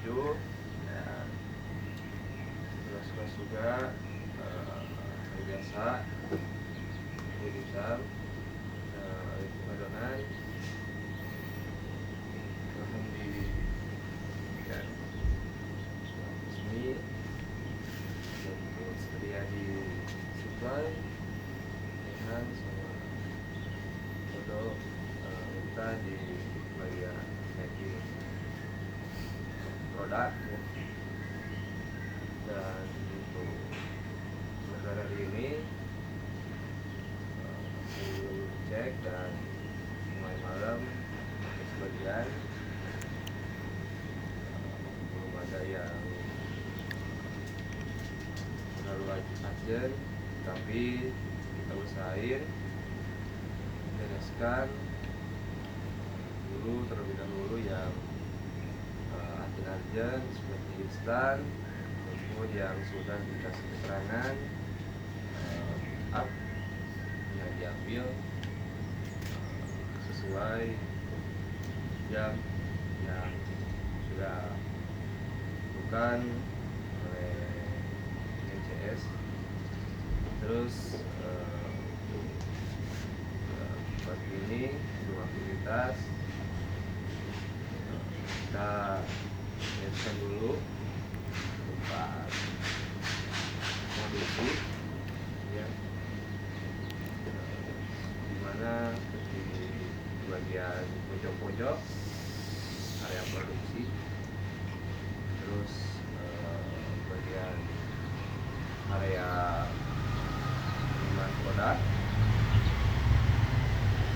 baju dan gelas-gelas juga yang biasa irisan itu adonan langsung di ya, resmi untuk sedia di supply dengan sama produk kita di bagian packing produk ya. Dan untuk negara ini cek dan mulai malam sebagian belum ada yang terlalu urgent, tapi kita usahain bereskan dulu terlebih dahulu yang urgent seperti instan maupun yang sudah dikasih keterangan up yang diambil sesuai jam yang sudah bukan oleh NCS. Terus pagi ini sebelum aktivitas kita lihatkan dulu tempat produksi ya, dimana di bagian pojok-pojok area produksi, terus bagian area pengiriman produk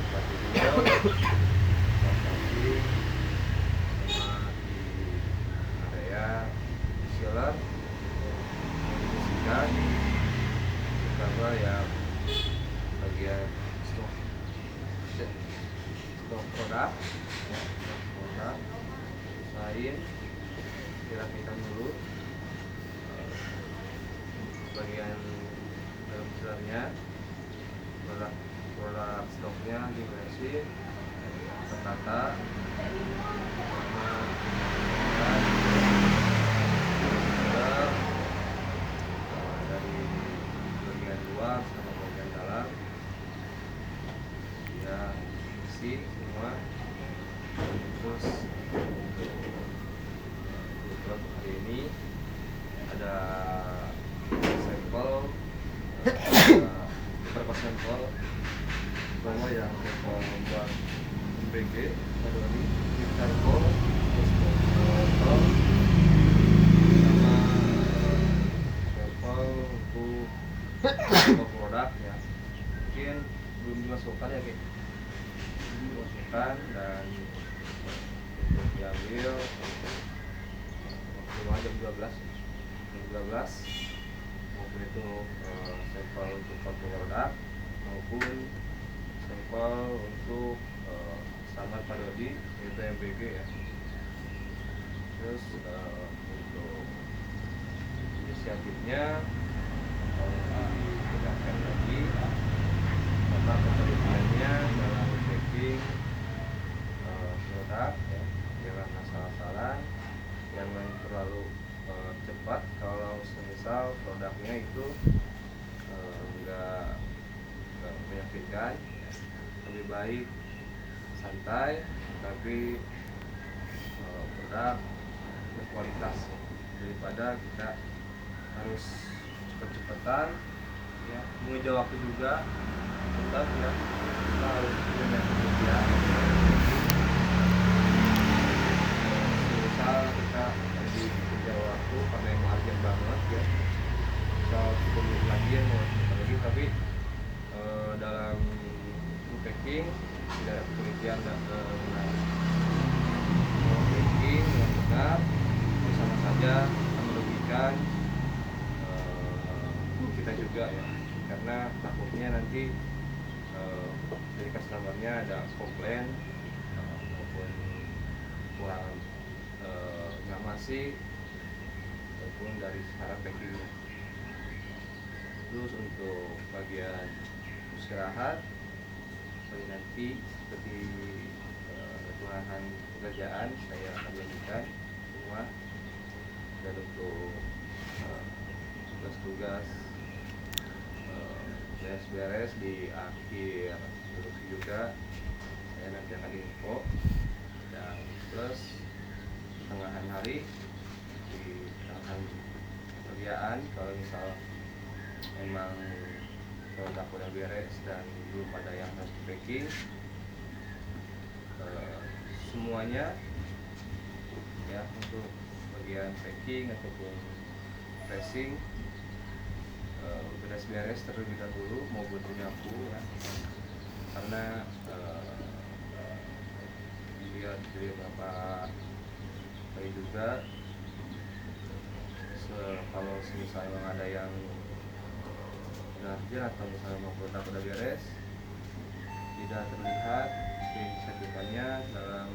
seperti video sama di area seller yang ditambah yang bagian stok produk ya, stok produk lain kira-kira dulu bagian dalam sellernya produk stoknya diberesin tertata sama dari bagian luar sama bagian dalam ya bersih semua. Terus untuk hari ini ada sampel beberapa sampel bahwa yang sampel buat MBG ada ini sampel terus sampel sama sampel untuk produk ya, mungkin belum dimasukkan ya kayak dimasukkan dan untuk diambil maksimal jam 12 maupun itu sampel untuk produk maupun sampel untuk standar parodi yaitu MBG ya. Terus untuk inisiatifnya ditegakkan lagi tentang keterlibatan dalam packing produk ya, jangan asal-asalan, jangan terlalu cepat. Kalau semisal produknya itu enggak menyakitkan, lebih baik santai tapi produk berkualitas daripada kita harus cepet-cepetan ya, mengejar waktu juga. Tetap ya kita harus punya kemudian misal kita lagi mengejar waktu karena yang urgent banget ya, misal 10 menit lagi yang mau lagi, tapi dalam packing tidak ada penelitian dan packing yang benar sama saja akan merugikan kita juga ya, karena takutnya nanti dari customer-nya ada komplain maupun kurang nggak masih ataupun dari cara packingnya. Terus untuk bagian istirahat seperti nanti seperti ketuhanan pekerjaan saya akan lanjutkan semua dan untuk tugas-tugas beres-beres di akhir produksi juga saya nanti akan info, dan plus tengahan hari di tengahan kerjaan kalau misal memang produk udah beres dan belum ada yang harus di packing, semuanya ya untuk bagian packing ataupun pressing beres-beres terlebih dahulu maupun penyapu ya, karena dilihat dari beberapa kali juga kalau misalnya memang ada yang urgent atau misalnya mau produk udah beres tidak terlihat signifikannya dalam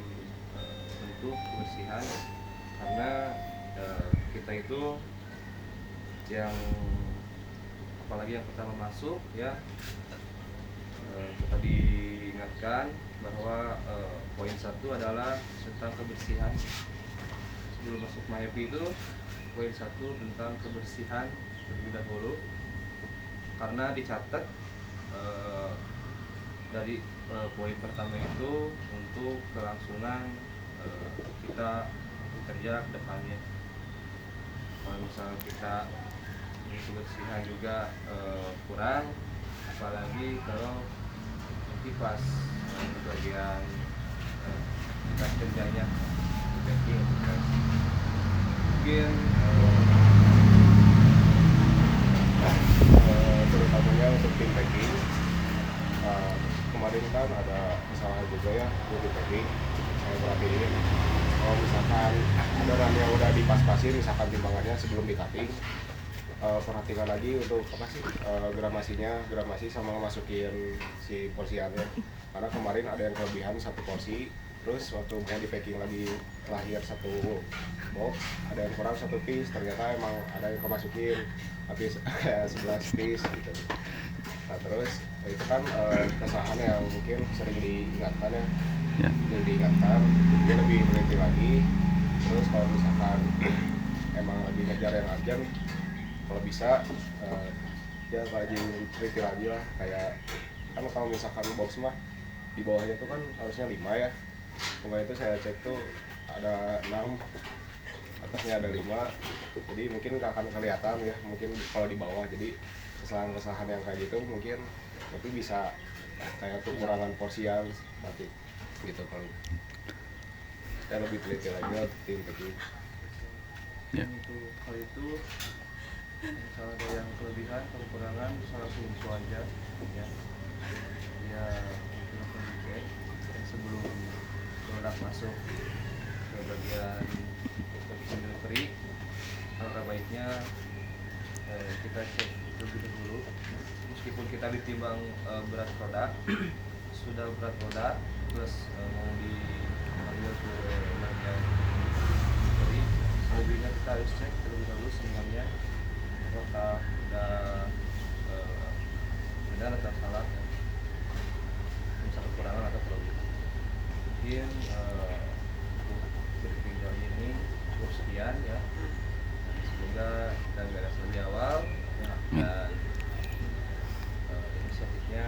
bentuk kebersihan, karena kita itu yang apalagi yang pertama masuk ya, kita diingatkan bahwa poin 1 adalah tentang kebersihan. Sebelum masuk MyHappy itu poin 1 tentang kebersihan terlebih dahulu, karena dicatat dari poin pertama itu untuk kelangsungan kita bekerja ke depannya. Kalau misalnya kita kebersihan juga kurang, apalagi kalau nanti pas di bagian tas kerjanya packing mungkin terutamanya untuk tim packing. Kemarin kan ada kesalahan juga ya di packing, saya perhatiin kalau misalkan ada run yang udah dipas-pasin misalkan timbangannya sebelum di cutting, perhatikan lagi untuk apa sih gramasi sama masukin si porsiannya, karena kemarin ada yang kelebihan 1 porsi, terus waktu mau di packing lagi lahir 1 box ada yang kurang 1 piece, ternyata emang ada yang kemasukin habis kayak 11 piece gitu. Nah terus itu kan kesalahan yang mungkin sering diingatkan ya. Diingatkan dia lebih teliti lagi, terus kalau misalkan emang lagi ngejar yang urgent, kalau bisa dia rajin teliti lagi lah. Kayak kan kalau misalkan box mah di bawahnya tuh kan harusnya 5 ya, kemarin itu saya cek tuh ada 6, atasnya ada 5, jadi mungkin nggak akan kelihatan ya mungkin kalau di bawah. Jadi kesalahan-kesalahan yang kayak gitu mungkin tapi bisa kayak kekurangan porsian nanti gitu, kalau saya lebih teliti lagi tim packing. Untuk hal itu misalnya ada yang kelebihan atau kekurangan bisa langsung info aja ya, langsung dicek sebelum produk masuk ke bagian delivery. Alangkah baiknya kita cek terlebih dahulu, meskipun kita ditimbang berat produk sudah berat produk terus mau diambil ke bagian delivery, selebihnya kita harus cek terlebih dahulu semuanya apakah sudah benar atau salah ya, bisa kekurangan atau kelebihan. Mungkin briefing kali ini cukup sekian ya, semoga kita beres lebih awal ya, dan inisiatifnya